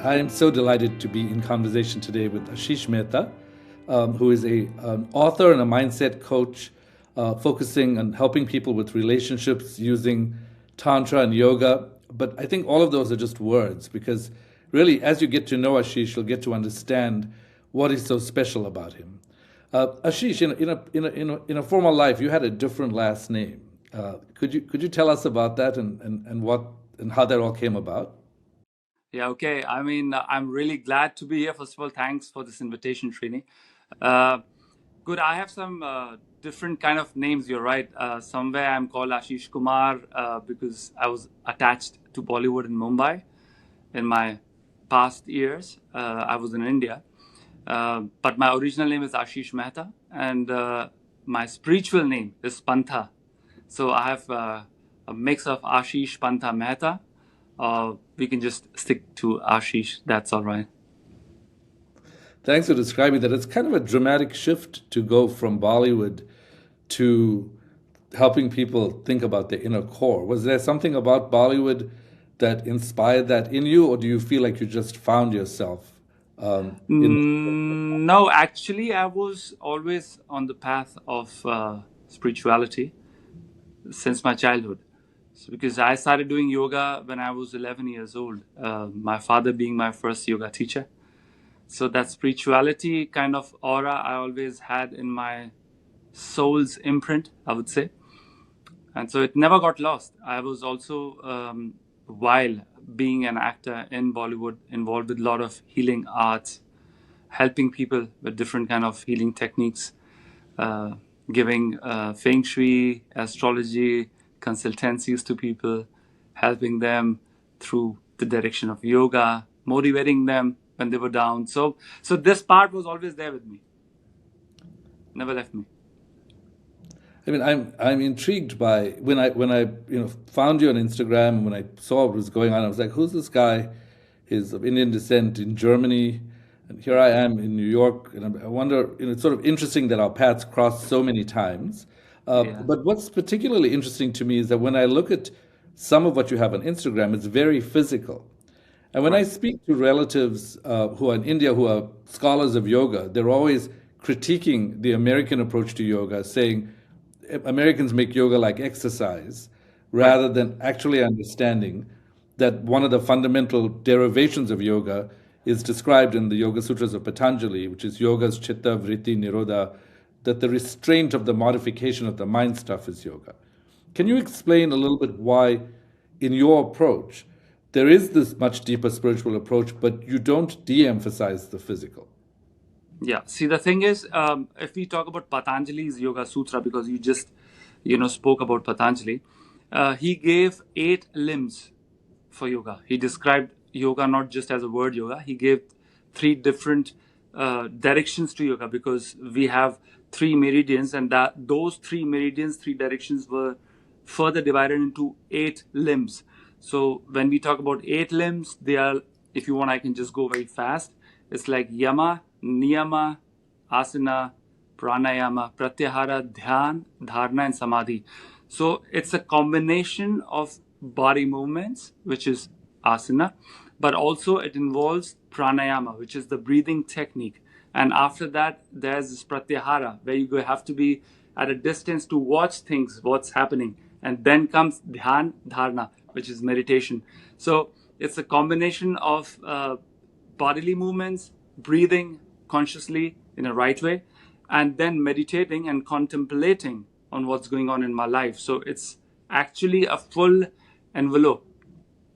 I am so delighted to be in conversation today with Ashish Mehta, who is an author and a mindset coach focusing on helping people with relationships using tantra and yoga. But I think all of those are just words because really, as you get to know Ashish, you'll get to understand what is so special about him. Ashish, in a former life, you had a different last name. Could you tell us about that and what and how that all came about? Yeah, okay. I'm really glad to be here. First of all, thanks for this invitation, Srini. Uh, Good. I have some different kind of names. You're right. Somewhere I'm called Ashish Kumar because I was attached to Bollywood in Mumbai in my past years. I was in India, but my original name is Ashish Mehta, and my spiritual name is Pantha. So I have a mix of Ashish Pantha Mehta. We can just stick to Ashish. That's all right. Thanks for describing that. It's kind of a dramatic shift to go from Bollywood to helping people think about their inner core. Was there something about Bollywood that inspired that in you, or do you feel like you just found yourself in? No, actually, I was always on the path of spirituality since my childhood. So, because I started doing yoga when I was 11 years old, my father being my first yoga teacher. So, that spirituality kind of aura I always had in my soul's imprint, I would say. And so it never got lost. I was also, while being an actor in Bollywood, involved with a lot of healing arts, helping people with different kind of healing techniques, uh, giving feng shui, astrology consultancies to people, helping them through the direction of yoga, motivating them when they were down. So this part was always there with me, never left me. I mean, I'm intrigued by when I found you on Instagram and when I saw what was going on. I was like, who's this guy? He's of Indian descent in Germany, and here I am in New York. And I wonder, it's sort of interesting that our paths crossed so many times. Yeah, But what's particularly interesting to me is that when I look at some of what you have on Instagram, it's very physical. And when I right. speak to relatives who are in India who are scholars of yoga, they're always critiquing the American approach to yoga, saying Americans make yoga like exercise Right. rather than actually understanding that one of the fundamental derivations of yoga is described in the Yoga Sutras of Patanjali, which is yoga's chitta, vritti, nirodha, that the restraint of the modification of the mind stuff is yoga. Can you explain a little bit why, in your approach, there is this much deeper spiritual approach, but you don't de emphasize the physical? Yeah. See, the thing is, if we talk about Patanjali's Yoga Sutra, because you just, spoke about Patanjali, he gave 8 limbs for yoga. He described yoga not just as a word yoga. He gave 3 different directions to yoga because we have 3 meridians, and that those 3 meridians, 3 directions were further divided into 8 limbs. So when we talk about 8 limbs, they are, if you want, I can just go very fast. It's like yama, niyama, asana, pranayama, pratyahara, dhyan, dharana, and samadhi. So it's a combination of body movements, which is asana, but also it involves pranayama, which is the breathing technique. And after that, there's this pratyahara, where you have to be at a distance to watch things, what's happening. And then comes dhyan, dharana, which is meditation. So it's a combination of bodily movements, breathing consciously in a right way, and then meditating and contemplating on what's going on in my life. So it's actually a full envelope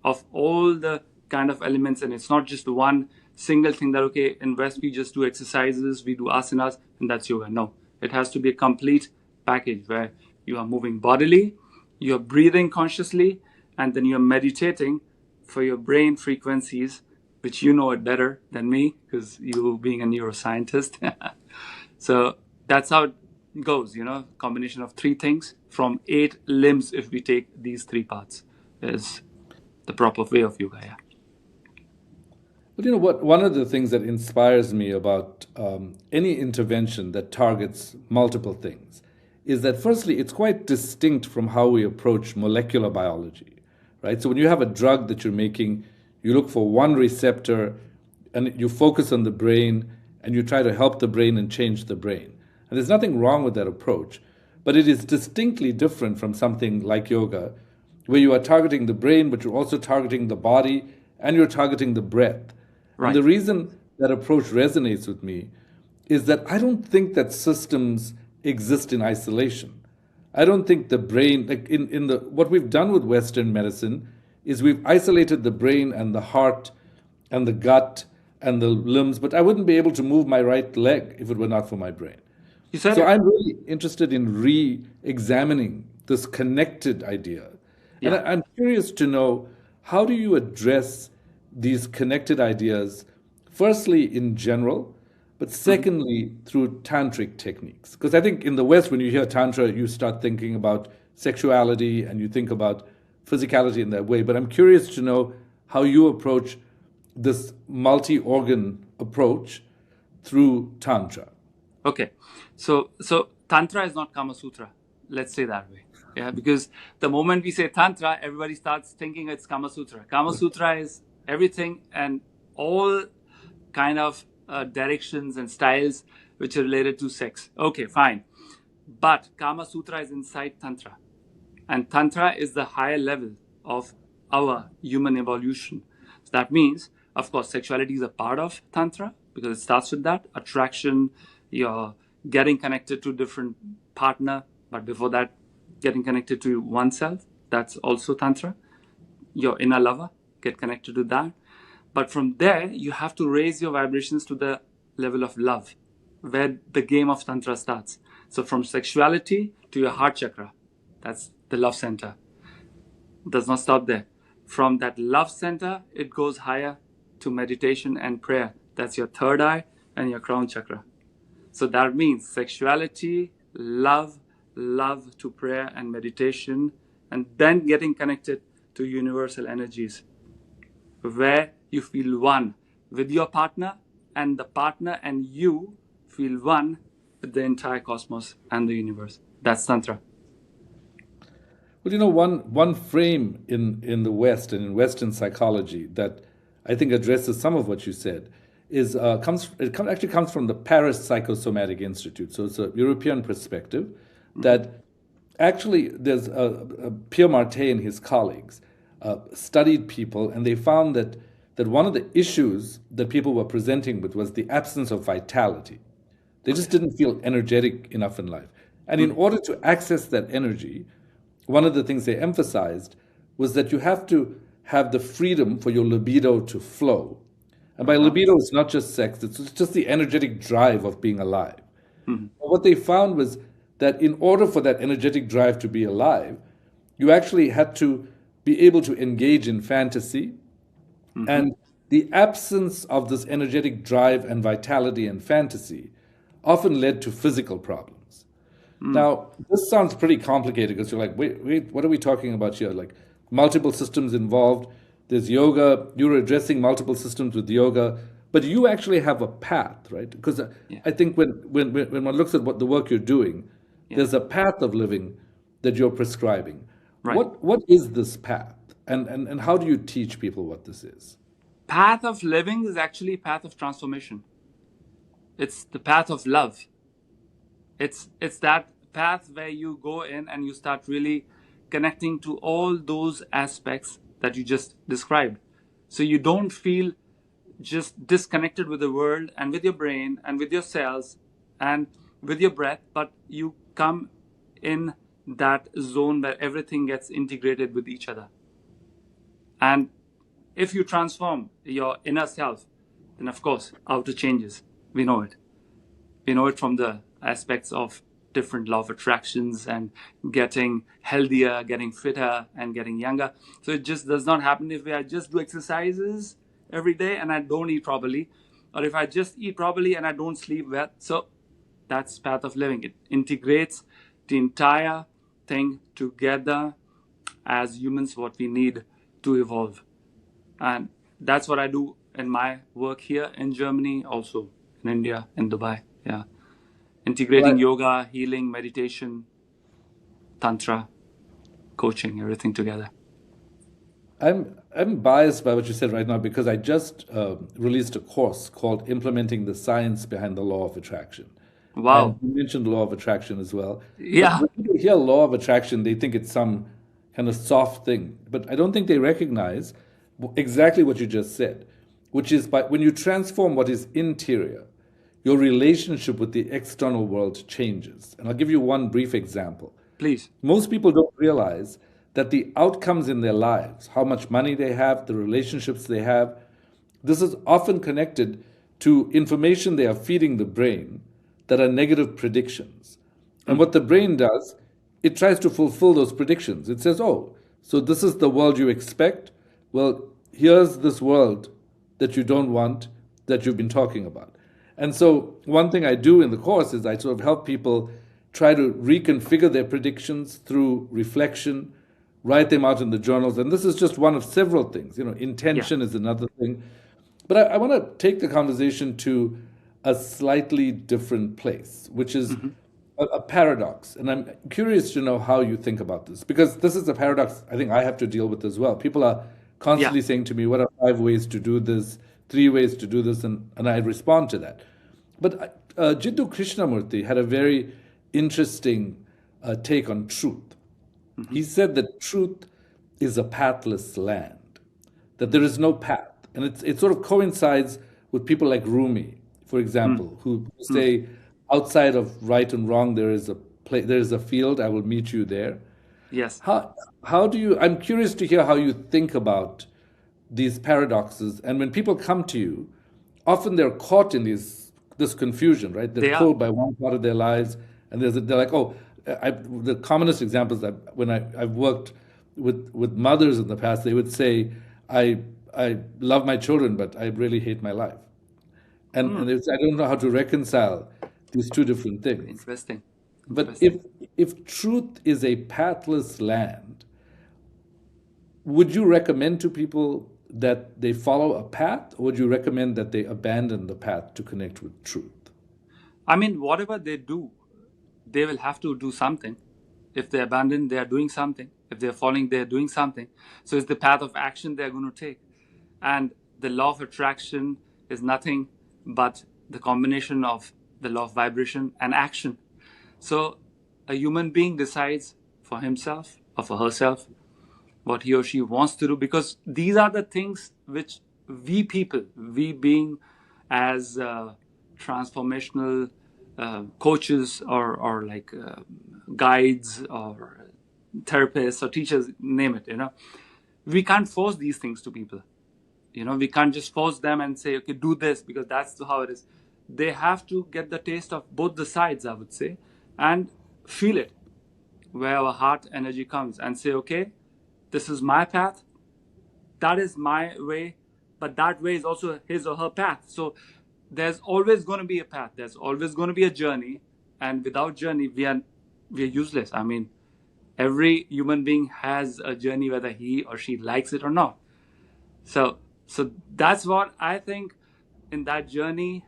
of all the kind of elements, and it's not just one single thing that, okay, in West we just do exercises, we do asanas, and that's yoga. No, it has to be a complete package where you are moving bodily, you're breathing consciously, and then you're meditating for your brain frequencies, which you know it better than me because you being a neuroscientist. So that's how it goes, combination of 3 things from 8 limbs. If we take these 3 parts, is the proper way of yoga. Yeah. But you know what? One of the things that inspires me about any intervention that targets multiple things is that, firstly, it's quite distinct from how we approach molecular biology, right? So when you have a drug that you're making, you look for one receptor and you focus on the brain and you try to help the brain and change the brain. And there's nothing wrong with that approach, but it is distinctly different from something like yoga, where you are targeting the brain, but you're also targeting the body and you're targeting the breath. And Right. the reason that approach resonates with me is that I don't think that systems exist in isolation. I don't think the brain, like in the what we've done with Western medicine, is we've isolated the brain and the heart and the gut and the limbs, but I wouldn't be able to move my right leg if it were not for my brain. You said So it. I'm really interested in re-examining this connected idea. And Yeah. I'm curious to know, how do you address these connected ideas, firstly in general, but Mhm. secondly through tantric techniques? Because I think in the West, when you hear tantra, you start thinking about sexuality and you think about physicality in that way. But I'm curious to know how you approach this multi-organ approach through tantra. Okay. So Tantra is not Kama Sutra. Let's say that way. Yeah, because the moment we say Tantra, everybody starts thinking it's Kama Sutra. Kama Sutra is everything and all kind of directions and styles which are related to sex. Okay, fine. But Kama Sutra is inside Tantra. And Tantra is the higher level of our human evolution. So that means, of course, sexuality is a part of Tantra because it starts with that attraction, you're getting connected to different partner, but before that, getting connected to oneself. That's also Tantra. Your inner lover, get connected to that. But from there, you have to raise your vibrations to the level of love, where the game of Tantra starts. So from sexuality to your heart chakra, that's the love center. It does not stop there. From that love center, it goes higher to meditation and prayer. That's your third eye and your crown chakra. So that means sexuality, love, love to prayer and meditation, and then getting connected to universal energies where you feel one with your partner, and the partner and you feel one with the entire cosmos and the universe. That's Tantra. Well, one frame in the West and in Western psychology that I think addresses some of what you said is actually comes from the Paris Psychosomatic Institute. So it's a European perspective Mm-hmm. that actually there's Pierre Marté and his colleagues studied people, and they found that one of the issues that people were presenting with was the absence of vitality. They just Okay. didn't feel energetic enough in life. And in Mm-hmm. order to access that energy, one of the things they emphasized was that you have to have the freedom for your libido to flow. And by Uh-huh. libido, it's not just sex, it's just the energetic drive of being alive. Mm-hmm. What they found was that in order for that energetic drive to be alive, you actually had to be able to engage in fantasy, Mm-hmm. and the absence of this energetic drive and vitality and fantasy often led to physical problems. Mm. Now, this sounds pretty complicated because you're like, wait, what are we talking about here? Like multiple systems involved. There's yoga. You're addressing multiple systems with yoga, but you actually have a path, right? Because Yeah. I think when one looks at what the work you're doing, Yeah. there's a path of living that you're prescribing. Right. What is this path? And how do you teach people what this is? Path of living is actually path of transformation. It's the path of love. It's that path where you go in and you start really connecting to all those aspects that you just described. So you don't feel just disconnected with the world and with your brain and with your cells and with your breath, but you come in that zone where everything gets integrated with each other. And if you transform your inner self, then of course outer changes. We know it. We know it from the aspects of different law of attractions and getting healthier, getting fitter, and getting younger. So it just does not happen if I just do exercises every day and I don't eat properly, or if I just eat properly and I don't sleep well. So that's path of living. It integrates the entire thing together as humans, what we need to evolve. And that's what I do in my work here in Germany, also in India, in Dubai. Yeah. Integrating Well, yoga, healing, meditation, tantra, coaching, everything together. I'm biased by what you said right now because I just released a course called Implementing the Science Behind the Law of Attraction. And Wow. you mentioned law of attraction as well. But Yeah. when people hear law of attraction, they think it's some kind of soft thing. But I don't think they recognize exactly what you just said, which is by when you transform what is interior, your relationship with the external world changes. And I'll give you one brief example. Please. Most people don't realize that the outcomes in their lives, how much money they have, the relationships they have, this is often connected to information they are feeding the brain that are negative predictions. And what the brain does, it tries to fulfill those predictions. It says, oh, so this is the world you expect. Well, here's this world that you don't want that you've been talking about. And so, one thing I do in the course is I sort of help people try to reconfigure their predictions through reflection, write them out in the journals. And this is just one of several things. You know, Yeah. intention is another thing. But I want to take the conversation to a slightly different place, which is a paradox. And I'm curious to know how you think about this, because this is a paradox I think I have to deal with as well. People are Yeah. constantly saying to me, what are 5 ways to do this, 3 ways to do this? And I respond to that. But Jiddu Krishnamurti had a very interesting take on truth. Hmm. He said that truth is a pathless land, that there is no path. And it sort of coincides with people like Rumi, for Mm. example, who Mm. say, outside of right and wrong, there is a field, I will meet you there. Yes. How do you, I'm curious to hear how you think about these paradoxes. And when people come to you, often they're caught in this confusion, right? They're They are. pulled by one part of their lives, and they're like, oh, the commonest example is that when I've worked with mothers in the past, they would say, I, I love my children, but I really hate my life. And Mm. I don't know how to reconcile these two different things. Interesting. But Interesting. if truth is a pathless land, would you recommend to people that they follow a path, or would you recommend that they abandon the path to connect with truth? I mean, whatever they do, they will have to do something. If they abandon, they are doing something. If they're falling, they're doing something. So it's the path of action they're going to take. And the law of attraction is nothing but the combination of the law of vibration and action. So a human being decides for himself or for herself what he or she wants to do, because these are the things which we people, we being as transformational coaches or like guides or therapists or teachers, name it, we can't force these things to people. We can't just force them and say, okay, do this, because that's how it is. They have to get the taste of both the sides, I would say, and feel it where our heart energy comes and say, okay, this is my path, that is my way, but that way is also his or her path. So there's always going to be a path, there's always going to be a journey, and without journey we are useless. I mean, every human being has a journey, whether he or she likes it or not. So that's what I think. In that journey,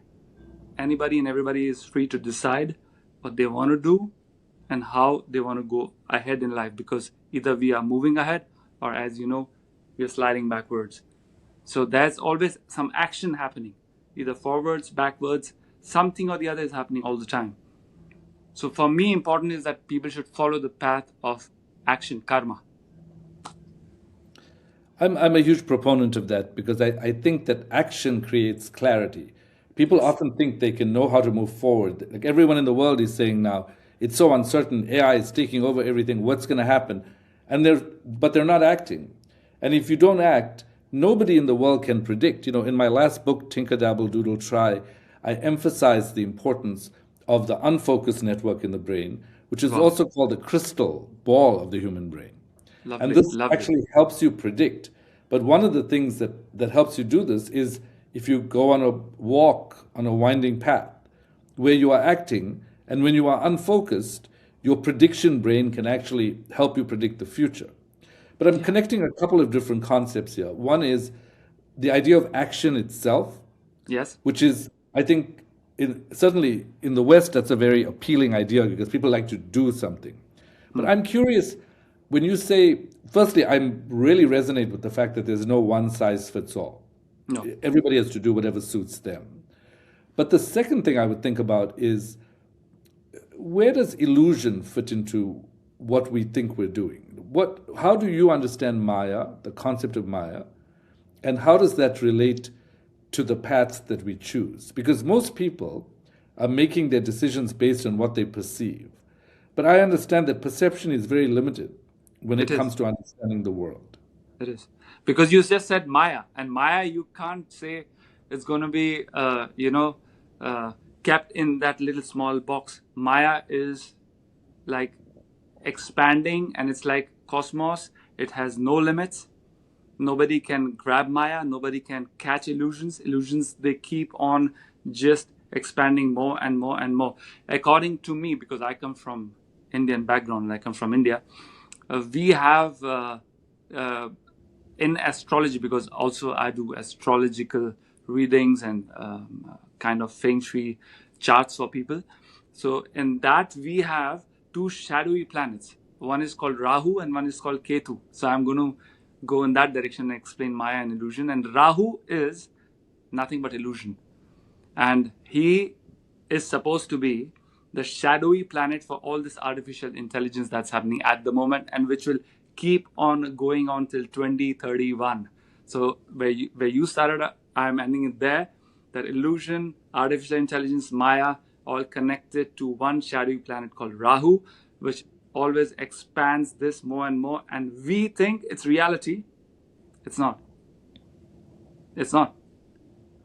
anybody and everybody is free to decide what they want to do and how they want to go ahead in life, because either we are moving ahead or, as you know, we are sliding backwards. So there's always some action happening, either forwards, backwards, something or the other is happening all the time. So for me, important is that people should follow the path of action, karma. I'm a huge proponent of that because I think that action creates clarity. People Yes. often think they can know how to move forward. Like everyone in the world is saying now, it's so uncertain. AI is taking over everything. What's going to happen? But they're not acting. And if you don't act, nobody in the world can predict. In my last book, Tinker Dabble Doodle Try, I emphasized the importance of the unfocused network in the brain, which is Wow. also called the crystal ball of the human brain. And Lovely. this Lovely. actually helps you predict. But one of the things that helps you do this is if you go on a walk on a winding path where you are acting, and when you are unfocused, your prediction brain can actually help you predict the future. But I'm Yeah. connecting a couple of different concepts here. One is the idea of action itself, Yes. which is, I think, certainly in the West, that's a very appealing idea because people like to do something. But Hmm. I'm curious, when you say, firstly, I really resonate with the fact that there's no one size fits all. No. Everybody has to do whatever suits them. But the second thing I would think about is, where does illusion fit into what we think we're doing? How do you understand Maya, the concept of Maya, and how does that relate to the paths that we choose? Because most people are making their decisions based on what they perceive. But I understand that perception is very limited when it It comes is. to understanding the world. It is. Because you just said Maya, and Maya, you can't say it's going to be, uh, kept in that little small box. Maya is like expanding, and it's like cosmos. It has no limits. Nobody can grab Maya. Nobody can catch illusions. Illusions, they keep on just expanding more and more and more. According to me, because I come from Indian background and I come from India, we have uh, in astrology, because also I do astrological readings and kind of feng shui charts for people. So in that we have two shadowy planets. One is called Rahu and one is called Ketu. So I'm going to go in that direction and explain Maya and illusion. And Rahu is nothing but illusion. And he is supposed to be the shadowy planet for all this artificial intelligence that's happening at the moment, and which will keep on going on till 2031. So where you started, I'm ending it there. That illusion, artificial intelligence, Maya, all connected to one shadowy planet called Rahu, which always expands this more and more. And we think it's reality. It's not. It's not.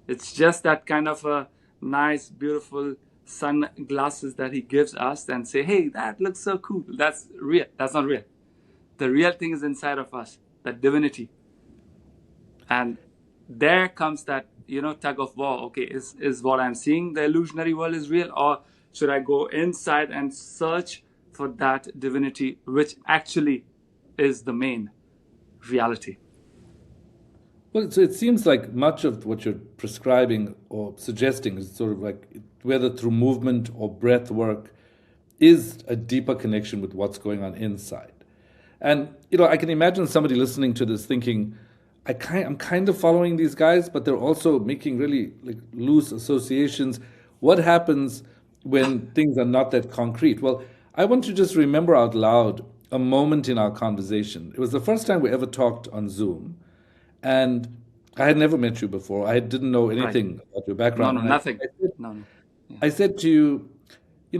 It's just that kind of a nice, beautiful sunglasses that he gives us and say, hey, that looks so cool. That's real. That's not real. The real thing is inside of us, that divinity. And there comes that, tug of war. Okay, is what I'm seeing, the illusionary world, is real? Or should I go inside and search for that divinity, which actually is the main reality? Well, so it seems like much of what you're prescribing or suggesting is sort of like, whether through movement or breath work, is a deeper connection with what's going on inside. And I can imagine somebody listening to this thinking, I'm kind of following these guys, but they're also making really like loose associations. What happens when things are not that concrete? Well, I want to just remember out loud a moment in our conversation. It was the first time we ever talked on Zoom, and I had never met you before. I didn't know Right. anything about your No, background, no, and nothing. No, no. Yeah. I said to you,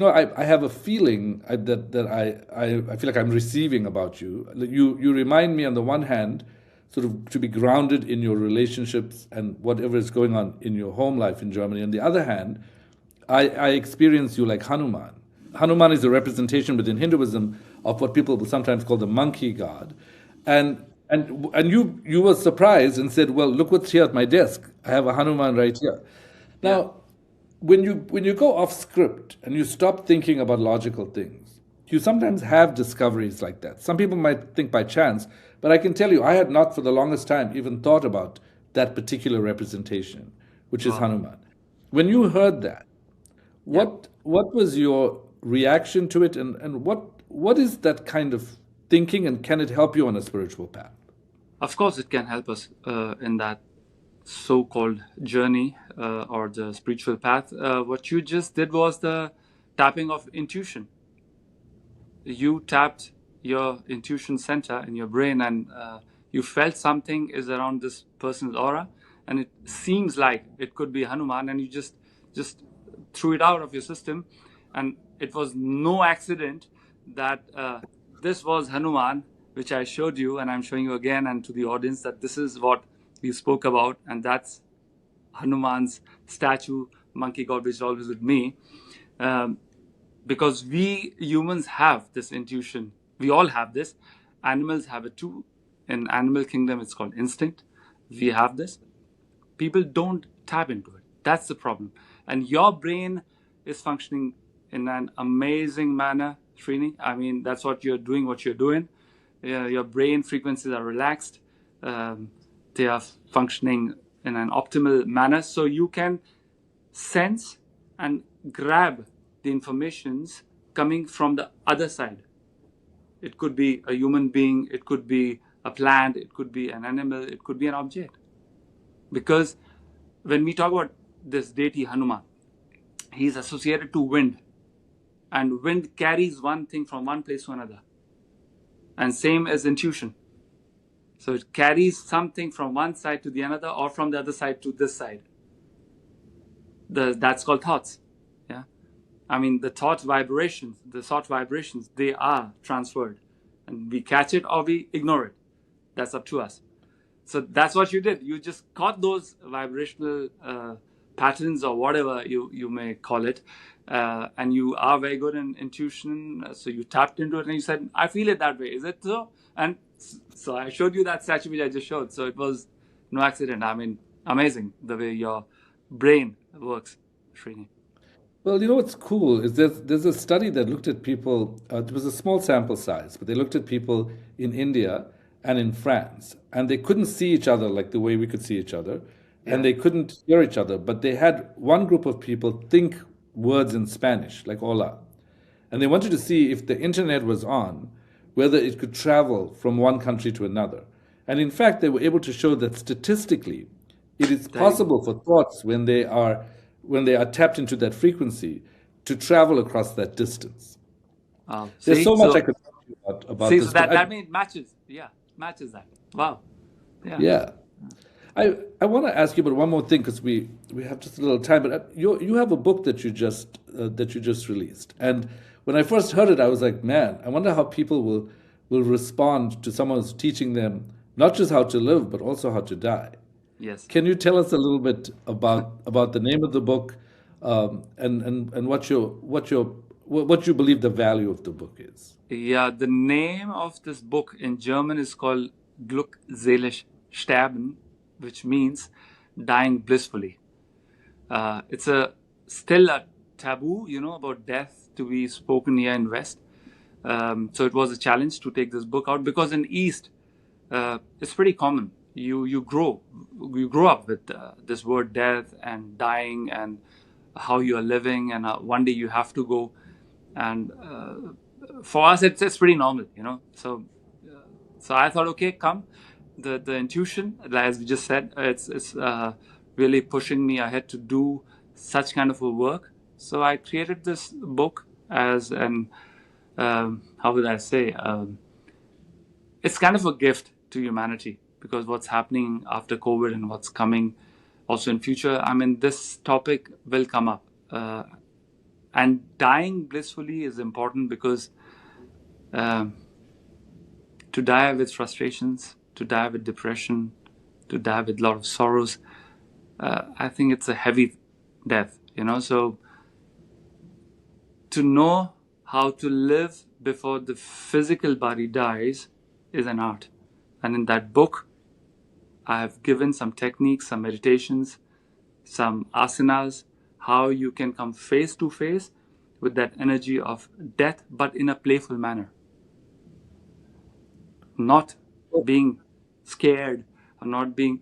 I have a feeling that I feel like I'm receiving about you. Like, you remind me on the one hand, sort of to be grounded in your relationships and whatever is going on in your home life in Germany. On the other hand, I experience you like Hanuman. Hanuman is a representation within Hinduism of what people will sometimes call the monkey god, and you were surprised and said, "Well, look what's here at my desk. I have a Hanuman right here." Yeah. Now, when you go off script and you stop thinking about logical things, you sometimes have discoveries like that. Some people might think by chance, but I can tell you, I had not for the longest time even thought about that particular representation, which is Wow. Hanuman. When you heard that, Yeah. what was your reaction to it, and what is that kind of thinking, and can it help you on a spiritual path? Of course, it can help us in that so-called journey or the spiritual path. What you just did was the tapping of intuition. You tapped your intuition center in your brain, and you felt something is around this person's aura, and it seems like it could be Hanuman, and you just threw it out of your system, and it was no accident that this was Hanuman, which I showed you, and I'm showing you again and to the audience, that this is what we spoke about, and that's Hanuman's statue, monkey god, which is always with me. Um, because we humans have this intuition. We all have this. Animals have it too. In animal kingdom, it's called instinct. We have this. People don't tap into it. That's the problem. And your brain is functioning in an amazing manner, Srini. I mean, that's what you're doing, Your brain frequencies are relaxed. Um, they are functioning in an optimal manner. So you can sense and grab the informations coming from the other side. It could be a human being, it could be a plant, it could be an animal, it could be an object. Because when we talk about this deity Hanuman, he's associated to wind, and wind carries one thing from one place to another. And same as intuition. So it carries something from one side to the another, or from the other side to this side. That's called thoughts. Yeah. I mean, the thought vibrations, they are transferred. And we catch it or we ignore it. That's up to us. So that's what you did. You just caught those vibrational patterns, or whatever you may call it. And you are very good in intuition. So you tapped into it and you said, I feel it that way. Is it so? And so I showed you that statue which I just showed. So it was no accident. I mean, amazing the way your brain works, Srini. Well, you know what's cool is there's a study that looked at people. It was a small sample size, but they looked at people in India and in France, and they couldn't see each other like the way we could see each other, and Yeah. they couldn't hear each other. But they had one group of people think words in Spanish, like "hola," and they wanted to see if the internet was on, whether it could travel from one country to another. And in fact, they were able to show that statistically, it is There you go. possible for thoughts when they are tapped into that frequency to travel across that distance. There's See, so much I so could talk to you about see, so this, but that means matches. Yeah, matches that. Wow. Yeah. yeah. I want to ask you about one more thing because we have just a little time. But you have a book that you just released, and when I first heard it, I was like, man, I wonder how people will respond to someone who's teaching them not just how to live but also how to die. Yes. Can you tell us a little bit about the name of the book, and what you believe the value of the book is? Yeah, the name of this book in German is called Glückselig sterben, which means dying blissfully. It's still a taboo, about death to be spoken here in West. So it was a challenge to take this book out, because in East, it's pretty common. You grow up with this word death and dying, and how you are living, and one day you have to go. And for us, it's pretty normal. So I thought, okay, come, the intuition, as we just said, it's really pushing me ahead to do such kind of a work. So I created this book as an how would I say, it's kind of a gift to humanity, because what's happening after COVID and what's coming also in future, I mean, this topic will come up. And dying blissfully is important, because to die with frustrations, to die with depression, to die with a lot of sorrows, I think it's a heavy death. So to know how to live before the physical body dies is an art. And in that book, I have given some techniques, some meditations, some asanas, how you can come face to face with that energy of death, but in a playful manner. Not being scared, or not being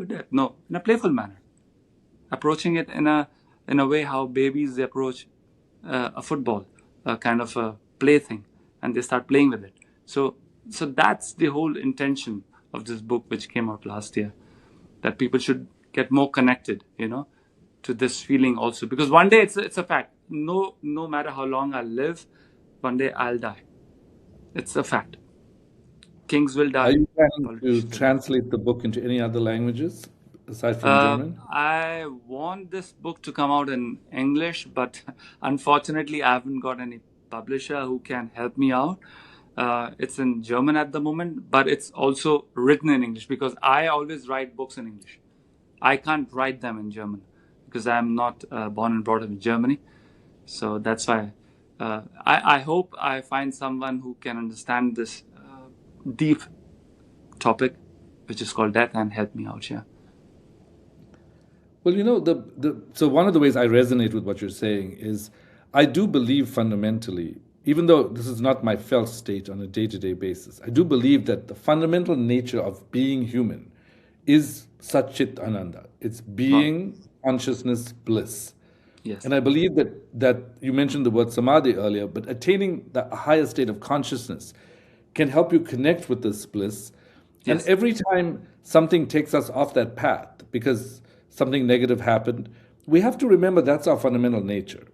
death. No, in a playful manner. Approaching it in a way how babies, they approach a football, a kind of a plaything, and they start playing with it. So that's the whole intention of this book, which came out last year, that people should get more connected, to this feeling also, because one day it's a fact. No matter how long I live, one day I'll die. It's a fact. Kings will Are die. you planning to Politicians will die. translate the book into any other languages aside from German? I want this book to come out in English, but unfortunately, I haven't got any publisher who can help me out. It's in German at the moment, but it's also written in English, because I always write books in English. I can't write them in German, because I'm not born and brought up in Germany. So that's why I hope I find someone who can understand this deep topic, which is called death, and help me out here. Well, so one of the ways I resonate with what you're saying is I do believe fundamentally, even though this is not my felt state on a day-to-day basis, I do believe that the fundamental nature of being human is Satchit Ananda. It's Wow. being consciousness bliss. Yes. And I believe that you mentioned the word samadhi earlier, but attaining the higher state of consciousness can help you connect with this bliss. And Yes. every time something takes us off that path because something negative happened, we have to remember that's our fundamental nature.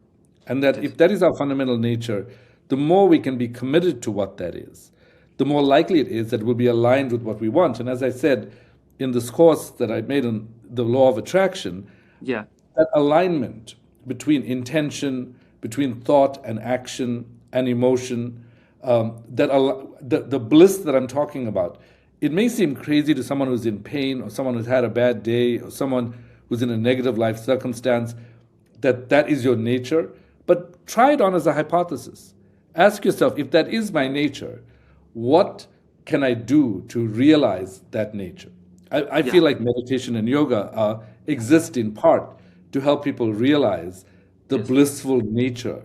And that Yes. if that is our fundamental nature, the more we can be committed to what that is, the more likely it is that we'll be aligned with what we want. And as I said in this course that I made on the law of attraction, Yeah. that alignment between intention, between thought and action and emotion, the bliss that I'm talking about, it may seem crazy to someone who's in pain or someone who's had a bad day or someone who's in a negative life circumstance that that is your nature, but try it on as a hypothesis. Ask yourself, if that is my nature, what can I do to realize that nature? I Yeah. feel like meditation and yoga exist in part to help people realize the Yes. blissful nature.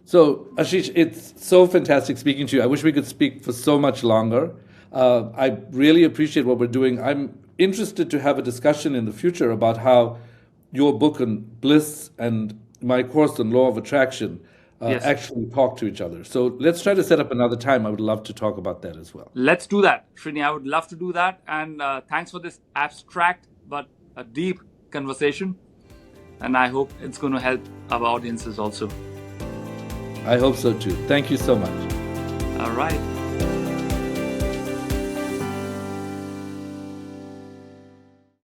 So, Ashish, it's so fantastic speaking to you. I wish we could speak for so much longer. I really appreciate what we're doing. I'm interested to have a discussion in the future about how your book on bliss and my course on law of attraction Yes. actually talk to each other. So let's try to set up another time. I would love to talk about that as well. Let's do that, Srini. I would love to do that. And thanks for this abstract but a deep conversation. And I hope it's going to help our audiences also. I hope so too. Thank you so much. All right.